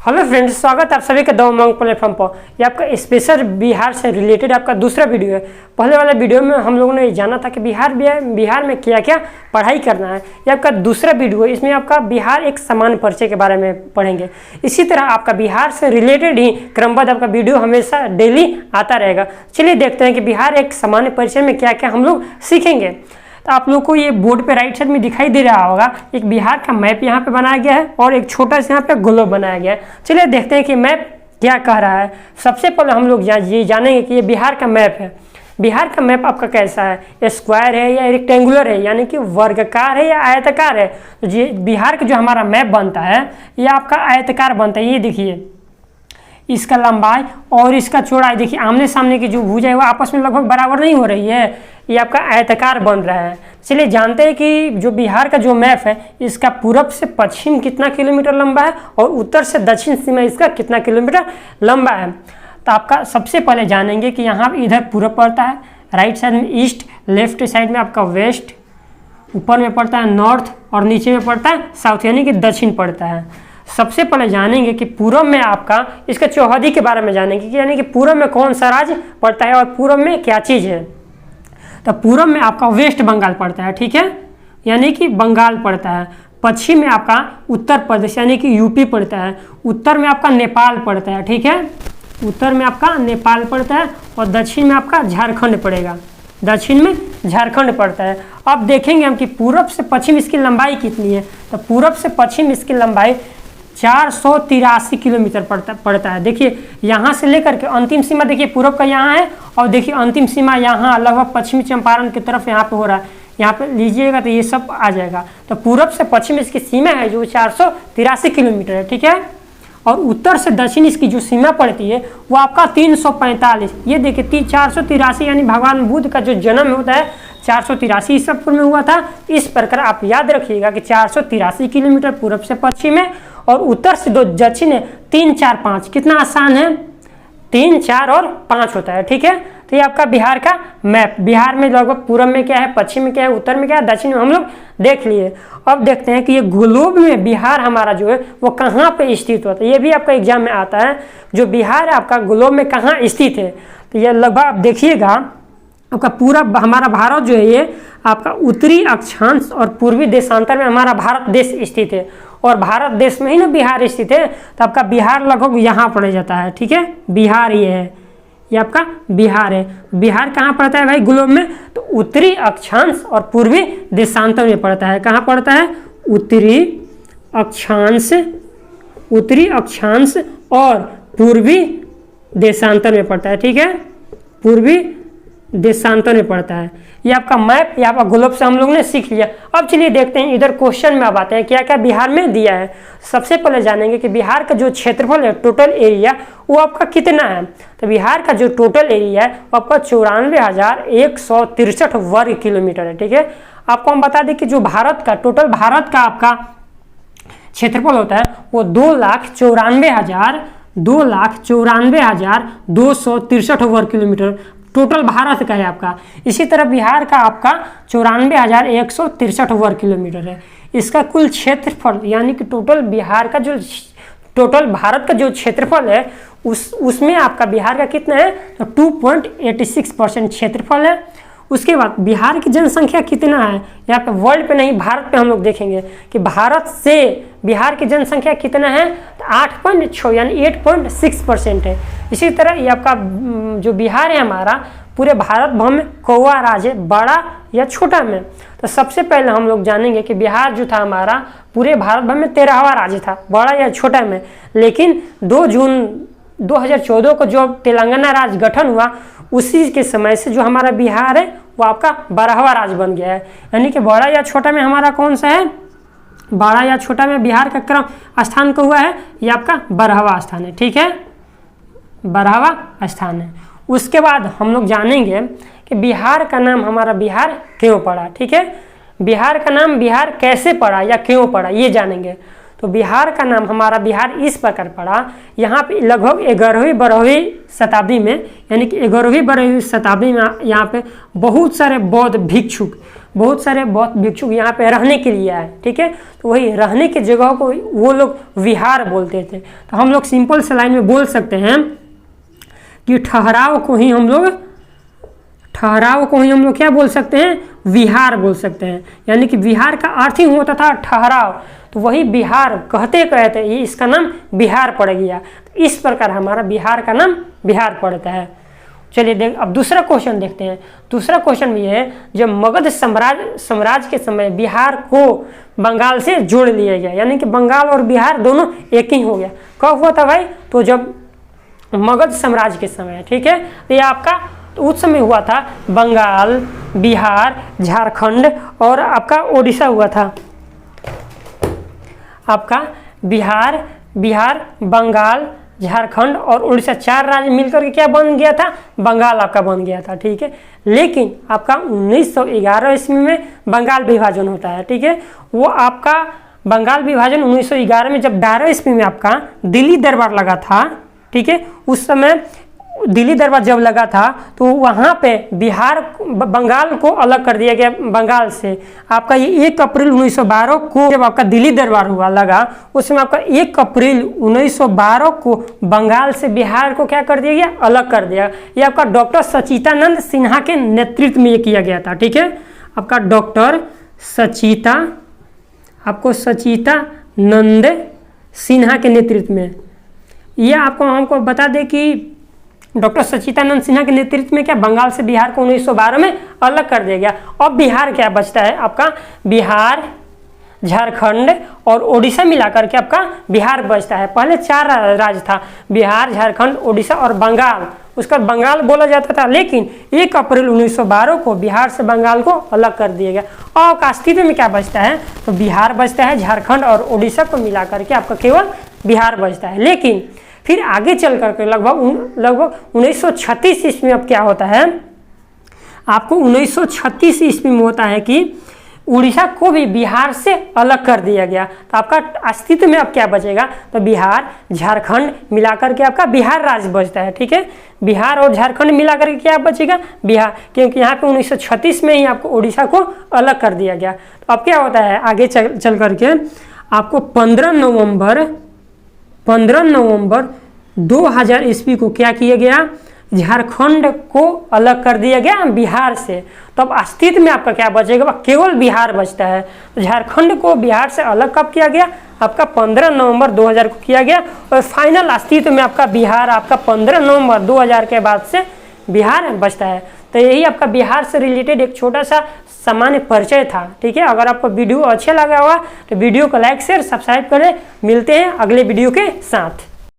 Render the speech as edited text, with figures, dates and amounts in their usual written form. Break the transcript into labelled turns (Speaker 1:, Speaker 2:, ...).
Speaker 1: Hello friends, स्वागत है आप सभी के द उमंग प्लेटफॉर्म पर। ये आपका स्पेशल बिहार से रिलेटेड आपका दूसरा वीडियो है। पहले वाले वीडियो में हम लोगों ने ये जाना था कि बिहार में क्या क्या पढ़ाई करना है। ये आपका दूसरा वीडियो है, इसमें आपका बिहार एक सामान्य परिचय के बारे में पढ़ेंगे। इसी तरह आपका बिहार से रिलेटेड ही क्रमबद्ध आपका वीडियो हमेशा डेली आता रहेगा। चलिए देखते हैं कि बिहार एक सामान्य परिचय में क्या क्या हम लोग सीखेंगे। तो आप लोग को ये बोर्ड पे राइट साइड में दिखाई दे रहा होगा, एक बिहार का मैप यहाँ पे बनाया गया है और एक छोटा सा यहाँ पे ग्लोब बनाया गया है। चलिए देखते हैं कि मैप क्या कह रहा है। सबसे पहले हम लोग ये जानेंगे कि ये बिहार का मैप है। बिहार का मैप आपका कैसा है, स्क्वायर है या रेक्टेंगुलर है, यानी कि वर्गाकार है या आयताकार है। तो ये बिहार का जो हमारा मैप बनता है ये आपका आयताकार बनता है। ये देखिए, इसका लंबाई और इसका चौड़ाई देखिए, आमने सामने की जो भुजा है वो आपस में लगभग बराबर नहीं हो रही है, ये आपका आयताकार बन रहा है। चलिए जानते हैं कि जो बिहार का जो मैप है इसका पूरब से पश्चिम कितना किलोमीटर लंबा है और उत्तर से दक्षिण सीमा इसका कितना किलोमीटर लंबा है। तो आपका सबसे पहले जानेंगे कि यहाँ इधर पूरब पड़ता है, राइट साइड में ईस्ट, लेफ्ट साइड में आपका वेस्ट, ऊपर में पड़ता है नॉर्थ और नीचे में पड़ता है साउथ, यानी कि दक्षिण पड़ता है। सबसे पहले जानेंगे कि पूरब में आपका इसका चौहदी के बारे में जानेंगे कि यानी कि पूरब में कौन सा राज्य पड़ता है और पूरब में क्या चीज़ है। तो पूरब में आपका वेस्ट बंगाल पड़ता है, ठीक है, यानी कि बंगाल पड़ता है। पश्चिम में आपका उत्तर प्रदेश यानी कि यूपी पड़ता है। उत्तर में आपका नेपाल पड़ता है, ठीक है, उत्तर में आपका नेपाल पड़ता है और दक्षिण में आपका झारखंड पड़ेगा, दक्षिण में झारखंड पड़ता है। अब देखेंगे हम कि पूरब से पश्चिम इसकी लंबाई कितनी है। तो पूरब से पश्चिम इसकी लंबाई 483 किलोमीटर पड़ता है। देखिए यहाँ से लेकर के अंतिम सीमा देखिए पूरब का यहाँ है और देखिए अंतिम सीमा यहाँ लगभग पश्चिमी चंपारण की तरफ यहाँ पे हो रहा है। यहाँ पे लीजिएगा तो ये सब आ जाएगा। तो पूरब से पश्चिम इसकी सीमा है जो 483 किलोमीटर है, ठीक है। और उत्तर से दक्षिण इसकी जो सीमा पड़ती है वो आपका 345। ये देखिए 483 यानी भगवान बुद्ध का जो जन्म होता है 483 ईसा में हुआ था। इस प्रकार आप याद रखिएगा कि 483 किलोमीटर पूरब से पश्चिम है और उत्तर से दो दक्षिण है 3, 4, 5। कितना आसान है, 3, 4 और 5 होता है, ठीक है। तो ये आपका बिहार का मैप। बिहार में लगभग पूरब में क्या है, पश्चिम में क्या है, उत्तर में क्या है, दक्षिण में हम लोग देख लिए। अब देखते हैं कि ये ग्लोब में बिहार हमारा जो है वो कहाँ पे स्थित होता है। ये भी आपका एग्जाम में आता है, जो बिहार है आपका ग्लोब में कहाँ स्थित है। तो ये लगभग आप देखिएगा आपका पूरा हमारा भारत जो है ये आपका उत्तरी अक्षांश और पूर्वी देशांतर में हमारा भारत देश स्थित है और भारत देश में ही ना बिहार स्थित है। तो आपका बिहार लगभग यहाँ पड़ जाता है, ठीक है। बिहार ये है, ये आपका बिहार है। बिहार कहाँ पड़ता है भाई ग्लोब में, तो उत्तरी अक्षांश और पूर्वी देशांतर में पड़ता है। कहाँ पड़ता है, उत्तरी अक्षांश और पूर्वी देशांतर में पड़ता है, ठीक है, पूर्वी देशांतर में पड़ता है। ये आपका मैप, ये आपका ग्लोब से हम लोग ने सीख लिया। अब चलिए देखते हैं इधर क्वेश्चन में अब आते हैं क्या क्या बिहार में दिया है। सबसे पहले जानेंगे कि बिहार का जो क्षेत्रफल है, टोटल एरिया, वो आपका कितना है। तो बिहार का जो टोटल एरिया है वो आपका 94,163 वर्ग किलोमीटर है, ठीक है। आपको हम बता दें कि जो भारत का टोटल भारत का आपका क्षेत्रफल होता है वो 2,94,263 वर्ग किलोमीटर टोटल भारत का है आपका। इसी तरह बिहार का आपका 94,163 वर्ग किलोमीटर है। इसका कुल क्षेत्रफल यानी कि टोटल बिहार का जो टोटल भारत का जो क्षेत्रफल है उसमें आपका बिहार का कितना है, तो 2.86% क्षेत्रफल है। उसके बाद बिहार की जनसंख्या कितना है, यहाँ पे वर्ल्ड पे नहीं भारत पे हम लोग देखेंगे कि भारत से बिहार की जनसंख्या कितना है, तो 8.6 यानी 8.6% है। इसी तरह ये आपका जो बिहार है हमारा पूरे भारत भर में कौवा राज्य है, बड़ा या छोटा में। तो सबसे पहले हम लोग जानेंगे कि बिहार जो था हमारा पूरे भारत भर में 13वां राज्य था, बड़ा या छोटा में। लेकिन 2 जून 2014 को जो तेलंगाना राज्य गठन हुआ उसी के समय से जो हमारा बिहार है वो आपका 12वां राज्य बन गया है। यानी कि बड़ा या छोटा में हमारा कौन सा है, बड़ा या छोटा में बिहार का क्रम स्थान को हुआ है, ये आपका 12वां स्थान है, ठीक है, 12वां स्थान है। उसके बाद हम लोग जानेंगे कि बिहार का नाम हमारा बिहार क्यों पड़ा, ठीक है। बिहार का नाम बिहार कैसे पड़ा या क्यों पड़ा ये जानेंगे। तो बिहार का नाम हमारा बिहार इस प्रकार पड़ा, यहाँ पे लगभग 11वीं-12वीं शताब्दी में, यानी कि 11वीं-12वीं शताब्दी में यहाँ पे बहुत सारे बौद्ध बहुत सारे बौद्ध भिक्षुक यहाँ पे रहने के लिए आए, ठीक है। तो वही रहने की जगह को वो लोग विहार बोलते थे। तो हम लोग सिंपल से लाइन में बोल सकते हैं कि ठहराव को ही हम लोग क्या बोल सकते हैं, विहार बोल सकते हैं। यानी कि विहार का अर्थ ही होता था ठहराव, तो वही बिहार कहते कहते ये इसका नाम बिहार पड़ गया। तो इस प्रकार हमारा बिहार का नाम बिहार पड़ता है। चलिए देख अब दूसरा क्वेश्चन देखते हैं। दूसरा क्वेश्चन भी है, जब मगध साम्राज्य के समय बिहार को बंगाल से जोड़ लिया गया, यानी कि बंगाल और बिहार दोनों एक ही हो गया। कब हुआ था भाई? तो जब मगध साम्राज्य के समय, ठीक है। तो ये आपका उस समय हुआ था बंगाल, बिहार, झारखंड और आपका ओडिशा हुआ था। आपका बिहार, बंगाल, झारखंड और उड़ीसा 4 राज्य मिलकर के क्या बन गया था? बंगाल आपका बन गया था, ठीक है। लेकिन आपका 1911 ईस्वी में बंगाल विभाजन होता है, ठीक है। वो आपका बंगाल विभाजन 1911 में जब 12 ईस्वी में आपका दिल्ली दरबार लगा था, ठीक है। उस समय दिल्ली दरबार जब लगा था तो वहाँ पे बिहार बंगाल को अलग कर दिया गया बंगाल से। आपका ये 1 अप्रैल 1912 को जब आपका दिल्ली दरबार हुआ लगा, उस समय आपका 1 अप्रैल 1912 को बंगाल से बिहार को क्या कर दिया गया? अलग कर दिया। ये आपका डॉक्टर सचिदानंद सिन्हा के नेतृत्व में ये किया गया था, ठीक है। आपका डॉक्टर सचिदानंद सिन्हा के नेतृत्व में, यह आपको हमको बता दें कि डॉक्टर सचिदानंद सिन्हा के नेतृत्व में क्या बंगाल से बिहार को 1912 में अलग कर दिया गया। अब बिहार क्या बचता है? आपका बिहार, झारखंड और ओडिशा मिलाकर के आपका बिहार बचता है। पहले 4 राज्य था, बिहार, झारखंड, ओडिशा और बंगाल। उसका बंगाल बोला जाता था, लेकिन 1 अप्रैल 1912 को बिहार से बंगाल को अलग कर दिया गया। और अस्तित्व में क्या बचता है? तो बिहार बचता है, झारखंड और ओडिशा को मिलाकर के आपका केवल बिहार बचता है। लेकिन फिर आगे चल करके लगभग 1936 ईस्वी में अब क्या होता है? आपको 1936 ईस्वी में होता है कि उड़ीसा को भी बिहार से अलग कर दिया गया। तो आपका अस्तित्व में अब क्या बचेगा? तो बिहार, झारखंड मिलाकर के आपका बिहार राज्य बचता है, ठीक है। बिहार और झारखंड मिलाकर के क्या बचेगा? बिहार, क्योंकि यहाँ पे 1936 में ही आपको उड़ीसा को अलग कर दिया गया। तो अब क्या होता है आगे चल करके आपको 15 नवंबर 2000 ईस्वी को क्या किया गया? झारखंड को अलग कर दिया गया बिहार से। तो अब अस्तित्व में आपका क्या बचेगा? केवल बिहार बचता है। तो झारखंड को बिहार से अलग कब किया गया? आपका 15 नवंबर 2000 को किया गया। और फाइनल अस्तित्व में आपका बिहार आपका 15 नवंबर 2000 के बाद से बिहार बचता है। तो यही आपका बिहार से रिलेटेड एक छोटा सा सामान्य परिचय था, ठीक है। अगर आपको वीडियो अच्छा लगा हुआ तो वीडियो को लाइक शेयर सब्सक्राइब करें। मिलते हैं अगले वीडियो के साथ।